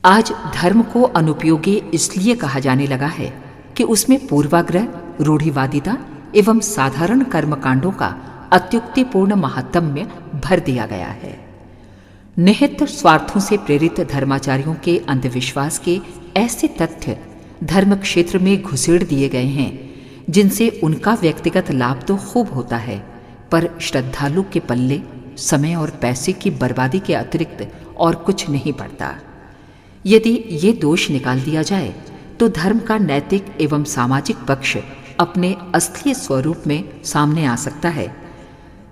आज धर्म को अनुपयोगी इसलिए कहा जाने लगा है कि उसमें पूर्वाग्रह, रूढ़िवादिता एवं साधारण कर्मकांडों का अत्युक्तिपूर्ण महात्म्य भर दिया गया है। निहित स्वार्थों से प्रेरित धर्माचार्यों के अंधविश्वास के ऐसे तथ्य धर्म क्षेत्र में घुसेड़ दिए गए हैं जिनसे उनका व्यक्तिगत लाभ तो खूब होता है, पर श्रद्धालु के पल्ले समय और पैसे की बर्बादी के अतिरिक्त और कुछ नहीं पड़ता। यदि ये दोष निकाल दिया जाए तो धर्म का नैतिक एवं सामाजिक पक्ष अपने असली स्वरूप में सामने आ सकता है।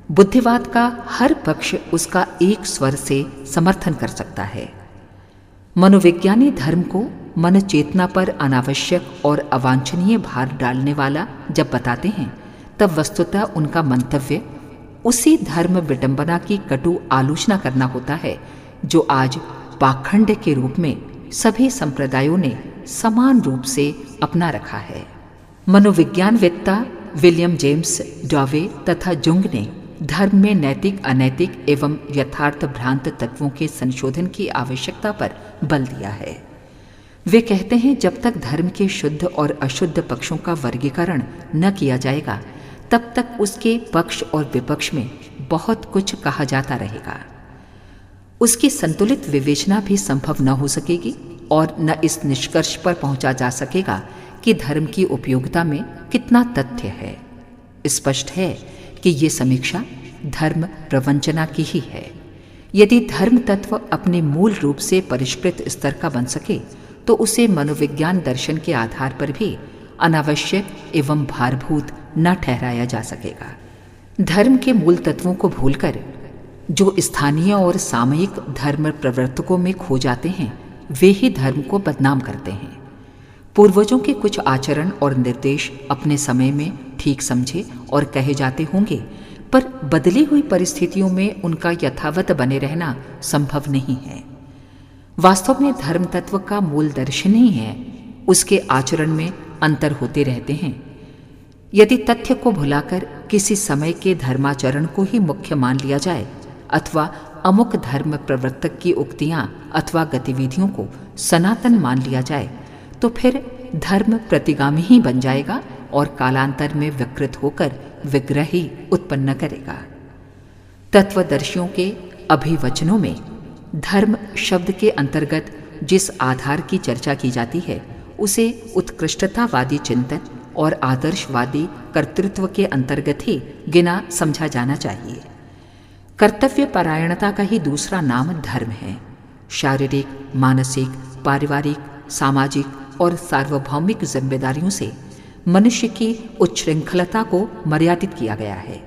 बुद्धिवाद का हर पक्ष उसका एक स्वर से समर्थन कर सकता है। मनोविज्ञानी धर्म को मन चेतना पर अनावश्यक और अवांछनीय भार डालने वाला जब बताते हैं, तब वस्तुतः उनका मंतव्य उसी धर्म विडंबना की कटु आलोचना करना होता है जो आज पाखंड के रूप में सभी संप्रदायों ने समान रूप से अपना रखा है। मनोविज्ञानवेत्ता विलियम जेम्स डॉवे तथा जुंग ने धर्म में नैतिक, अनैतिक एवं यथार्थ भ्रांत तत्वों के संशोधन की आवश्यकता पर बल दिया है। वे कहते हैं, जब तक धर्म के शुद्ध और अशुद्ध पक्षों का वर्गीकरण न किया जाएगा, तब तक उसके पक्ष और विपक्ष में बहुत कुछ कहा जाता रहेगा। उसकी संतुलित विवेचना भी संभव न हो सकेगी और न इस निष्कर्ष पर पहुंचा जा सकेगा कि धर्म की उपयोगिता में कितना तथ्य है। स्पष्ट है कि ये समीक्षा धर्म प्रवंचना की ही है। यदि धर्म तत्व अपने मूल रूप से परिष्कृत स्तर का बन सके तो उसे मनोविज्ञान दर्शन के आधार पर भी अनावश्यक एवं भारभूत न ठहराया जा सकेगा। धर्म के मूल तत्वों को भूलकर जो स्थानीय और सामयिक धर्म प्रवर्तकों में खो जाते हैं, वे ही धर्म को बदनाम करते हैं। पूर्वजों के कुछ आचरण और निर्देश अपने समय में ठीक समझे और कहे जाते होंगे, पर बदली हुई परिस्थितियों में उनका यथावत बने रहना संभव नहीं है। वास्तव में धर्म तत्व का मूल दर्शन ही है, उसके आचरण में अंतर होते रहते हैं। यदि तथ्य को भुलाकर किसी समय के धर्माचरण को ही मुख्य मान लिया जाए अथवा अमुक धर्म प्रवर्तक की उक्तियां अथवा गतिविधियों को सनातन मान लिया जाए, तो फिर धर्म प्रतिगामी ही बन जाएगा और कालांतर में विकृत होकर विग्रह ही उत्पन्न करेगा। तत्वदर्शियों के अभिवचनों में धर्म शब्द के अंतर्गत जिस आधार की चर्चा की जाती है, उसे उत्कृष्टतावादी चिंतन और आदर्शवादी कर्तृत्व के अंतर्गत ही गिना समझा जाना चाहिए। कर्तव्य परायणता का ही दूसरा नाम धर्म है। शारीरिक, मानसिक, पारिवारिक, सामाजिक और सार्वभौमिक जिम्मेदारियों से मनुष्य की उच्छृंखलता को मर्यादित किया गया है।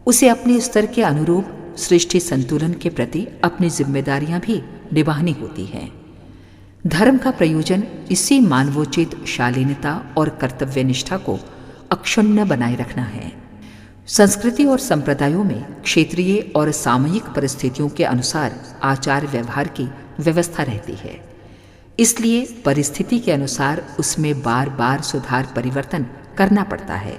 उसे अपने स्तर के अनुरूप सृष्टि संतुलन के प्रति अपनी जिम्मेदारियां भी निभानी होती हैं। धर्म का प्रयोजन इसी मानवोचित शालीनता और कर्तव्यनिष्ठा को अक्षुण्ण बनाए रखना है। संस्कृति और संप्रदायों में क्षेत्रीय और सामयिक परिस्थितियों के अनुसार आचार व्यवहार की व्यवस्था रहती है, इसलिए परिस्थिति के अनुसार उसमें बार बार सुधार परिवर्तन करना पड़ता है।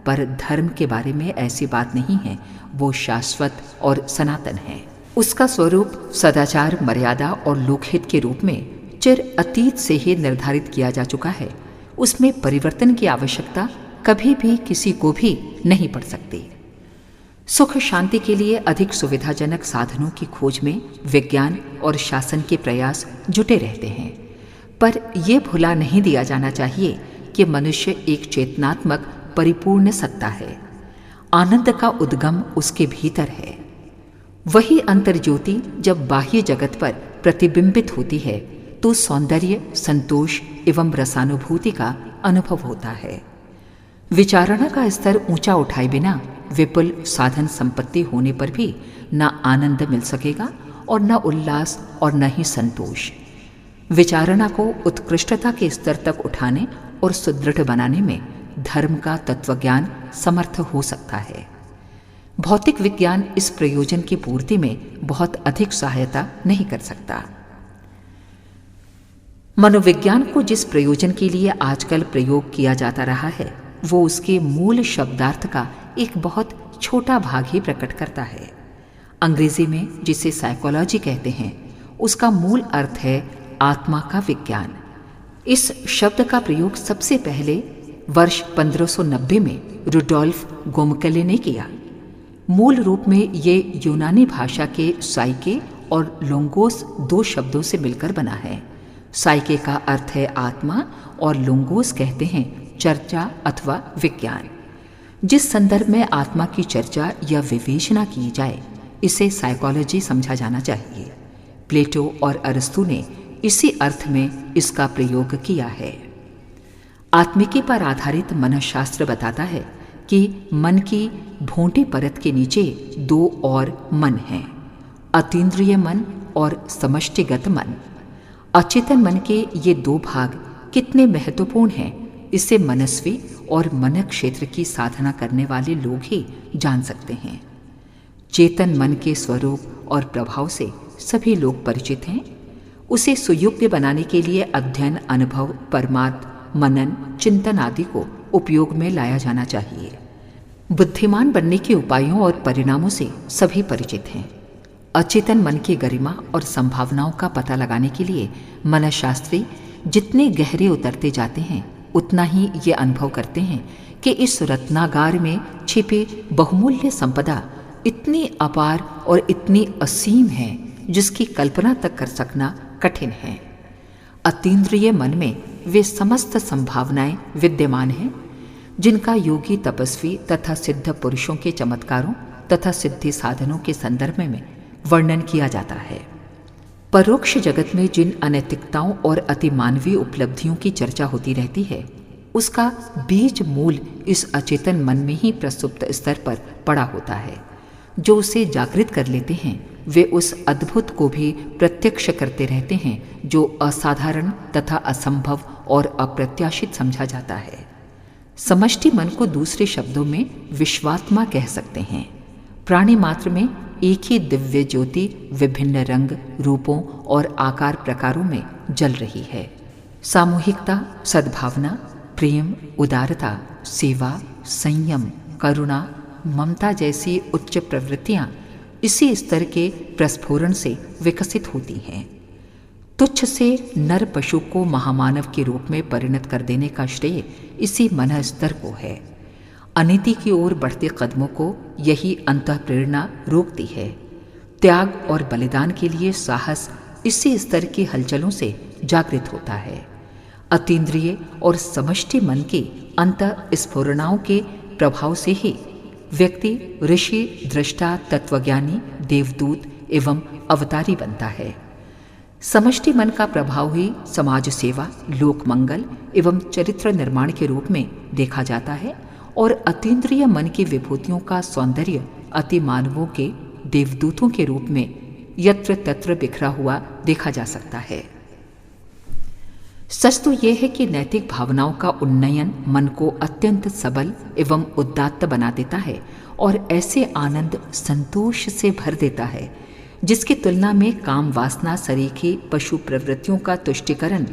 पर धर्म के बारे में ऐसी बात नहीं है, वो शाश्वत और सनातन है। उसका स्वरूप सदाचार, मर्यादा और लोकहित के रूप में चिर अतीत से ही निर्धारित किया जा चुका है। उसमें परिवर्तन की आवश्यकता कभी भी किसी को भी नहीं पड़ सकती। सुख शांति के लिए अधिक सुविधाजनक साधनों की खोज में विज्ञान और शासन के प्रयास जुटे रहते हैं, पर यह भुला नहीं दिया जाना चाहिए कि मनुष्य एक चेतनात्मक परिपूर्ण सत्ता है। आनंद का उद्गम उसके भीतर है। वही अंतर्ज्योति जब बाह्य जगत पर प्रतिबिंबित होती है तो सौंदर्य, संतोष एवं रसानुभूति का अनुभव होता है। विचारणा का स्तर ऊंचा उठाए बिना विपुल साधन संपत्ति होने पर भी न आनंद मिल सकेगा और न उल्लास और न ही संतोष। विचारणा को उत्कृष्टता के स्तर तक उठाने और सुदृढ़ बनाने में धर्म का तत्वज्ञान समर्थ हो सकता है। भौतिक विज्ञान इस प्रयोजन की पूर्ति में बहुत अधिक सहायता नहीं कर सकता। मनोविज्ञान को जिस प्रयोजन के लिए आजकल प्रयोग किया जाता रहा है, वो उसके मूल शब्दार्थ का एक बहुत छोटा भाग ही प्रकट करता है। अंग्रेजी में जिसे साइकोलॉजी कहते हैं, उसका मूल अर्थ है आत्मा का विज्ञान। इस शब्द का प्रयोग सबसे पहले वर्ष 1590 में रुडोल्फ गोमकले ने किया। मूल रूप में ये यूनानी भाषा के साइके और लोंगोस दो शब्दों से मिलकर बना है। साइके का अर्थ है आत्मा और लोंगोस कहते हैं चर्चा अथवा विज्ञान। जिस संदर्भ में आत्मा की चर्चा या विवेचना की जाए इसे साइकोलॉजी समझा जाना चाहिए। प्लेटो और अरस्तु ने इसी अर्थ में इसका प्रयोग किया है। आत्मिकी पर आधारित मनःशास्त्र बताता है कि मन की भोंटी परत के नीचे दो और मन हैं, अतीन्द्रिय मन और समष्टिगत मन। अचेतन मन के ये दो भाग कितने महत्वपूर्ण हैं इसे मनस्वी और मन क्षेत्र की साधना करने वाले लोग ही जान सकते हैं। चेतन मन के स्वरूप और प्रभाव से सभी लोग परिचित हैं। उसे सुयोग्य बनाने के लिए अध्ययन, अनुभव, परमार्थ, मनन, चिंतन आदि को उपयोग में लाया जाना चाहिए। बुद्धिमान बनने के उपायों और परिणामों से सभी परिचित हैं। अचेतन मन की गरिमा और संभावनाओं का पता लगाने के लिए मनःशास्त्री जितने गहरे उतरते जाते हैं उतना ही ये अनुभव करते हैं कि इस रत्नागार में छिपी बहुमूल्य संपदा इतनी अपार और इतनी असीम है जिसकी कल्पना तक कर सकना कठिन है। अतीन्द्रिय मन में वे समस्त संभावनाएं विद्यमान हैं जिनका योगी, तपस्वी तथा सिद्ध पुरुषों के चमत्कारों तथा सिद्धि साधनों के संदर्भ में वर्णन किया जाता है। परोक्ष जगत में जिन अनैतिकताओं और अतिमानवीय उपलब्धियों की चर्चा होती रहती है उसका बीज मूल इस अचेतन मन में ही प्रसुप्त स्तर पर पड़ा होता है। जो उसे जागृत कर लेते हैं वे उस अद्भुत को भी प्रत्यक्ष करते रहते हैं जो असाधारण तथा असंभव और अप्रत्याशित समझा जाता है। समष्टि मन को दूसरे शब्दों में विश्वात्मा कह सकते हैं। प्राणी मात्र में एक ही दिव्य ज्योति विभिन्न रंग, रूपों और आकार प्रकारों में जल रही है। सामूहिकता, सद्भावना, प्रेम, उदारता, सेवा, संयम, करुणा, ममता जैसी उच्च प्रवृत्तियां इसी स्तर के प्रस्फुरण से विकसित होती हैं। तुच्छ से नर पशु को महामानव के रूप में परिणत कर देने का श्रेय इसी मन स्तर को है। अनीति की ओर बढ़ते कदमों को यही अंतःप्रेरणा रोकती है। त्याग और बलिदान के लिए साहस इसी स्तर की हलचलों से जागृत होता है। अतीन्द्रिय और समष्टि मन की अंतःस्फुरणाओं के प्रभाव से ही व्यक्ति ऋषि, दृष्टा, तत्वज्ञानी, देवदूत एवं अवतारी बनता है। समष्टि मन का प्रभाव ही समाज सेवा, लोक मंगल एवं चरित्र निर्माण के रूप में देखा जाता है और अतीन्द्रिय मन की विभूतियों का सौंदर्य अति मानवों के देवदूतों के रूप में यत्र तत्र बिखरा हुआ देखा जा सकता है। सच तो यह है कि नैतिक भावनाओं का उन्नयन मन को अत्यंत सबल एवं उदात्त बना देता है और ऐसे आनंद, संतोष से भर देता है जिसकी तुलना में काम वासना सरीखी पशु प्रवृत्तियों का तुष्टिकरण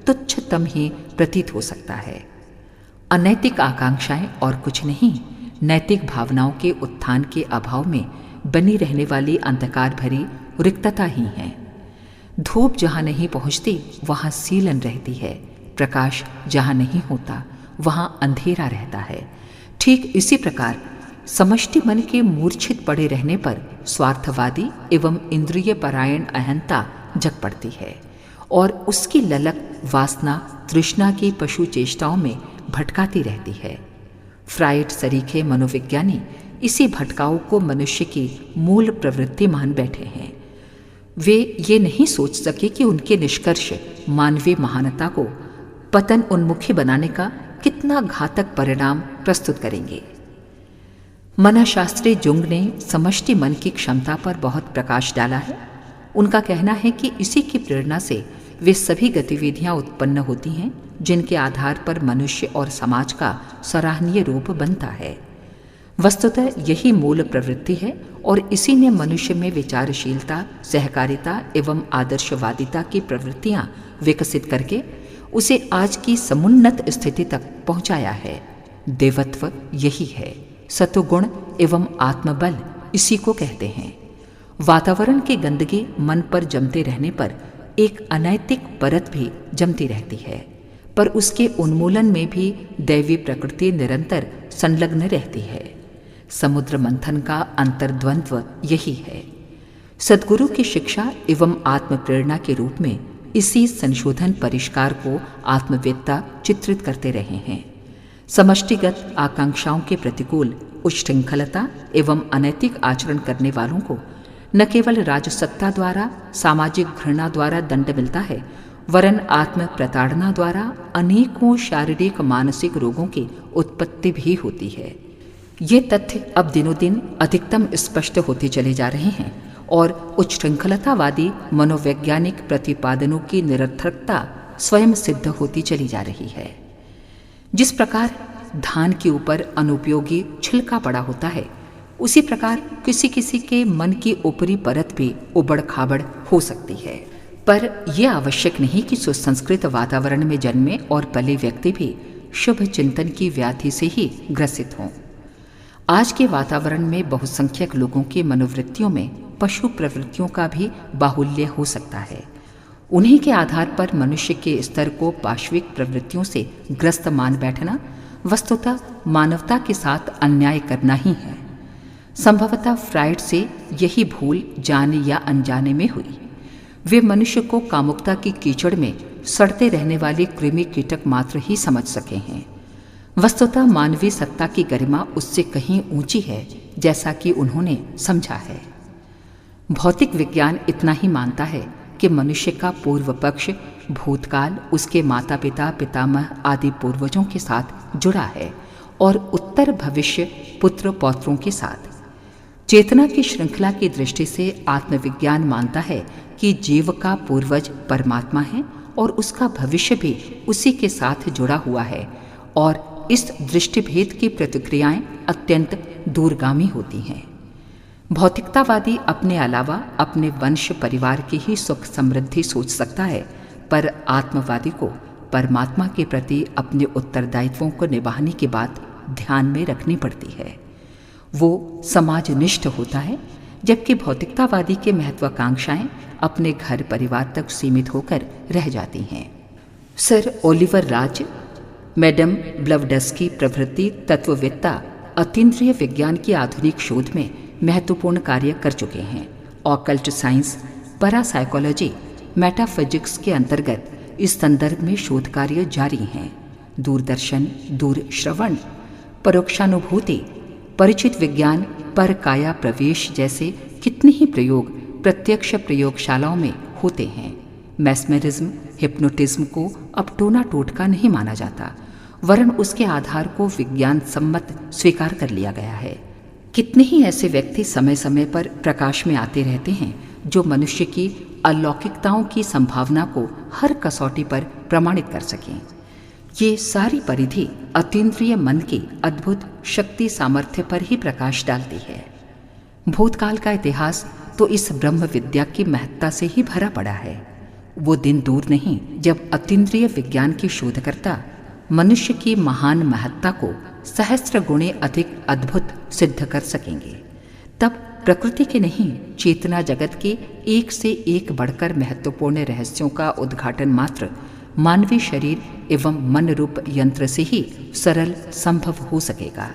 तुच्छतम ही प्रतीत हो सकता है। अनैतिक आकांक्षाएं और कुछ नहीं, नैतिक भावनाओं के उत्थान के अभाव में बनी रहने वाली अंधकार भरी रिक्तता ही है। धूप जहाँ नहीं पहुँचती वहाँ सीलन रहती है, प्रकाश जहाँ नहीं होता वहाँ अंधेरा रहता है। ठीक इसी प्रकार समष्टि मन के मूर्छित पड़े रहने पर स्वार्थवादी एवं इंद्रिय परायण अहंता जग पड़ती है और उसकी ललक, वासना, तृष्णा की पशु चेष्टाओं में भटकाती रहती है। फ्राइड सरीखे मनोविज्ञानी इसी भटकाव को मनुष्य की मूल प्रवृत्ति मान बैठे हैं। वे ये नहीं सोच सके कि उनके निष्कर्ष मानवीय महानता को पतन उन्मुखी बनाने का कितना घातक परिणाम प्रस्तुत करेंगे। मनःशास्त्री जुंग ने समष्टि मन की क्षमता पर बहुत प्रकाश डाला है। उनका कहना है कि इसी की प्रेरणा से वे सभी गतिविधियां उत्पन्न होती हैं जिनके आधार पर मनुष्य और समाज का सराहनीय रूप बनता है। वस्तुतः यही मूल प्रवृत्ति है और इसी ने मनुष्य में विचारशीलता, सहकारिता एवं आदर्शवादिता की प्रवृत्तियां विकसित करके उसे आज की समुन्नत स्थिति तक पहुंचाया है। देवत्व यही है, सत्वगुण एवं आत्मबल इसी को कहते हैं। वातावरण की गंदगी मन पर जमते रहने पर एक अनैतिक परत भी जमती रहती है, पर उसके उन्मूलन में भी दैवी प्रकृति निरंतर संलग्न रहती है। समुद्र मंथन का अंतर्द्वंद्व यही है। सद्गुरु की शिक्षा एवं आत्म प्रेरणा के रूप में इसी संशोधन परिष्कार को आत्मवेत्ता चित्रित करते रहे हैं। समष्टिगत आकांक्षाओं के प्रतिकूल उच्छृंखलता एवं अनैतिक आचरण करने वालों को न केवल राजसत्ता द्वारा, सामाजिक घृणा द्वारा दंड मिलता है, वरन आत्म प्रताड़ना द्वारा अनेकों शारीरिक मानसिक रोगों की उत्पत्ति भी होती है। ये तथ्य अब दिनों दिन अधिकतम स्पष्ट होते चले जा रहे हैं और उच्छृंखलतावादी मनोवैज्ञानिक प्रतिपादनों की निरर्थकता स्वयं सिद्ध होती चली जा रही है। जिस प्रकार धान के ऊपर अनुपयोगी छिलका पड़ा होता है, उसी प्रकार किसी किसी के मन की ऊपरी परत भी उबड़ खाबड़ हो सकती है। पर यह आवश्यक नहीं कि सुसंस्कृत वातावरण में जन्मे और पले व्यक्ति भी शुभ चिंतन की व्याधि से ही ग्रसित हों। आज के वातावरण में बहुसंख्यक लोगों की मनोवृत्तियों में पशु प्रवृत्तियों का भी बाहुल्य हो सकता है। उन्हीं के आधार पर मनुष्य के स्तर को पाश्विक प्रवृत्तियों से ग्रस्त मान बैठना वस्तुतः मानवता के साथ अन्याय करना ही है। संभवतः फ्राइड से यही भूल जाने या अनजाने में हुई। वे मनुष्य को कामुकता की कीचड़ में सड़ते रहने वाले कृमि कीटक मात्र ही समझ सके हैं। वस्तुतः मानवीय सत्ता की गरिमा उससे कहीं ऊंची है, जैसा कि उन्होंने समझा है। भौतिक विज्ञान इतना ही मानता है कि मनुष्य का पूर्व पक्ष भूतकाल उसके माता पिता, पितामह आदि पूर्वजों के साथ जुड़ा है और उत्तर भविष्य पुत्र पौत्रों के साथ। चेतना की श्रृंखला की दृष्टि से आत्मविज्ञान मानता है कि जीव का पूर्वज परमात्मा है और उसका भविष्य भी उसी के साथ जुड़ा हुआ है, और इस दृष्टिभेद की प्रतिक्रियाएं अत्यंत दूरगामी होती हैं। भौतिकतावादी अपने अलावा अपने वंश परिवार की ही सुख समृद्धि सोच सकता है, पर आत्मवादी को परमात्मा के प्रति अपने उत्तरदायित्वों को निभाने की बात ध्यान में रखनी पड़ती है। वो समाजनिष्ठ होता है, जबकि भौतिकतावादी के महत्वाकांक्षाएं अपने घर परिवार तक सीमित होकर रह जाती हैं। सर ओलिवर राज, मैडम ब्लवडस्की प्रभृति तत्ववेत्ता अतीन्द्रिय विज्ञान की आधुनिक शोध में महत्वपूर्ण कार्य कर चुके हैं। ऑकल्ट साइंस, पैरासाइकोलॉजी, मेटाफिजिक्स के अंतर्गत इस संदर्भ में शोध कार्य जारी हैं। दूरदर्शन, दूरश्रवण, परोक्षानुभूति, परिचित विज्ञान, पर काया प्रवेश जैसे कितने ही प्रयोग प्रत्यक्ष प्रयोगशालाओं में होते हैं। मैस्मेरिज्म, हिप्नोटिज्म को अब टोना टोटका नहीं माना जाता, वरन उसके आधार को विज्ञान सम्मत स्वीकार कर लिया गया है। कितने ही ऐसे व्यक्ति समय समय पर प्रकाश में आते रहते हैं जो मनुष्य की अलौकिकताओं की संभावना को हर कसौटी पर प्रमाणित कर सकें। ये सारी परिधि अतीन्द्रिय मन की अद्भुत शक्ति सामर्थ्य पर ही प्रकाश डालती है। भूतकाल का इतिहास तो इस ब्रह्म विद्या की महत्ता से ही भरा पड़ा है। वो दिन दूर नहीं जब अतीन्द्रिय विज्ञान की शोधकर्ता मनुष्य की महान महत्ता को सहस्त्र गुणे अधिक अद्भुत सिद्ध कर सकेंगे। तब प्रकृति के नहीं, चेतना जगत के एक से एक बढ़कर महत्वपूर्ण रहस्यों का उद्घाटन मात्र मानवीय शरीर एवं मन रूप यंत्र से ही सरल संभव हो सकेगा।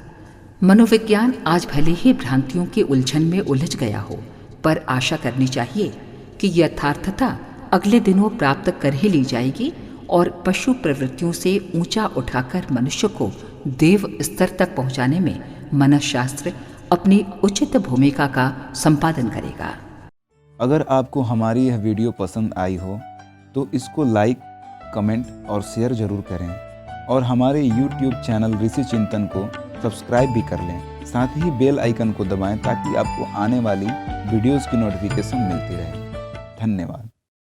मनोविज्ञान आज भले ही भ्रांतियों की उलझन में उलझ गया हो, पर आशा करनी चाहिए कि यथार्थता अगले दिनों प्राप्त कर ही ली जाएगी और पशु प्रवृत्तियों से ऊंचा उठाकर मनुष्य को देव स्तर तक पहुंचाने में मनःशास्त्र अपनी उचित भूमिका का संपादन करेगा। अगर आपको हमारी यह वीडियो पसंद आई हो तो इसको लाइक, कमेंट और शेयर जरूर करें और हमारे YouTube चैनल ऋषि चिंतन को सब्सक्राइब भी कर लें। साथ ही बेल आइकन को दबाएं ताकि आपको आने वाली वीडियोस की नोटिफिकेशन मिलती रहे। धन्यवाद।